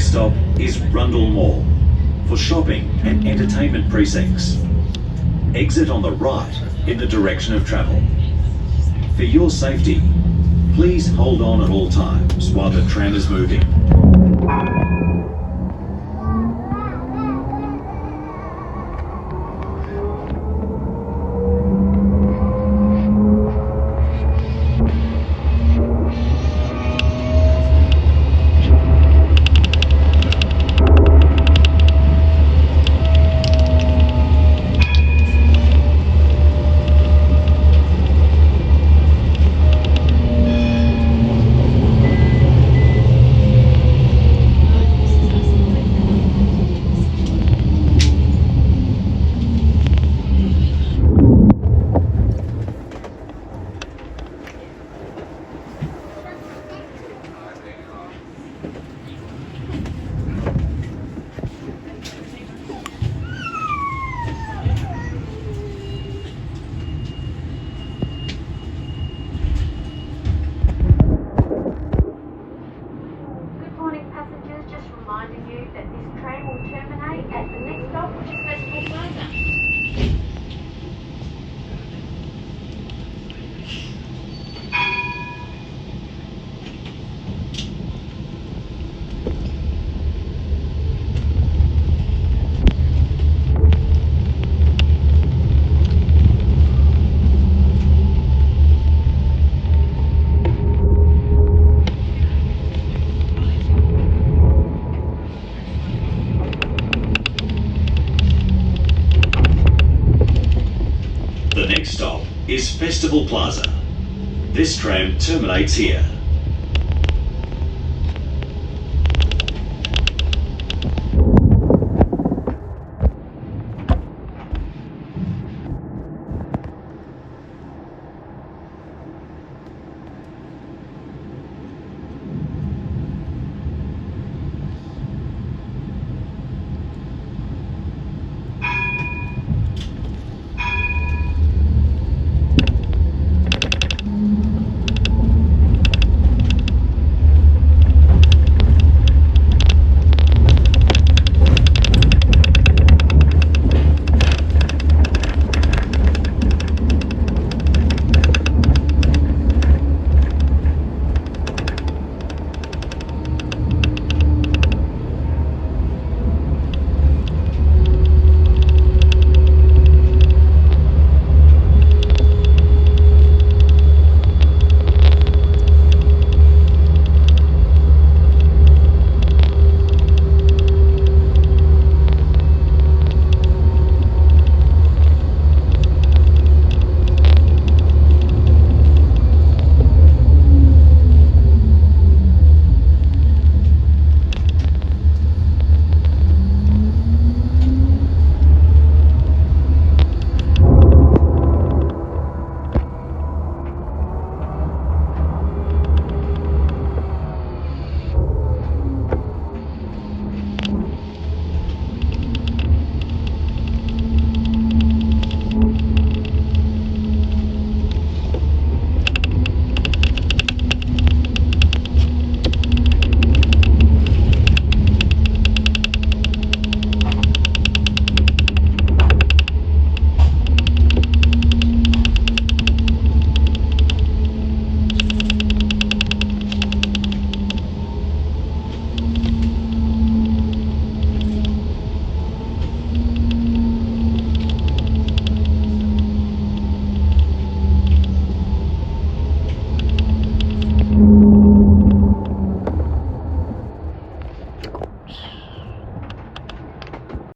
stop is Rundle Mall for shopping and entertainment precincts. Exit on the right in the direction of travel. For your safety, please hold on at all times while the tram is moving. Reminding you that this train will terminate at the next stop, which is Festival Plaza. The next stop is Festival Plaza. This tram terminates here.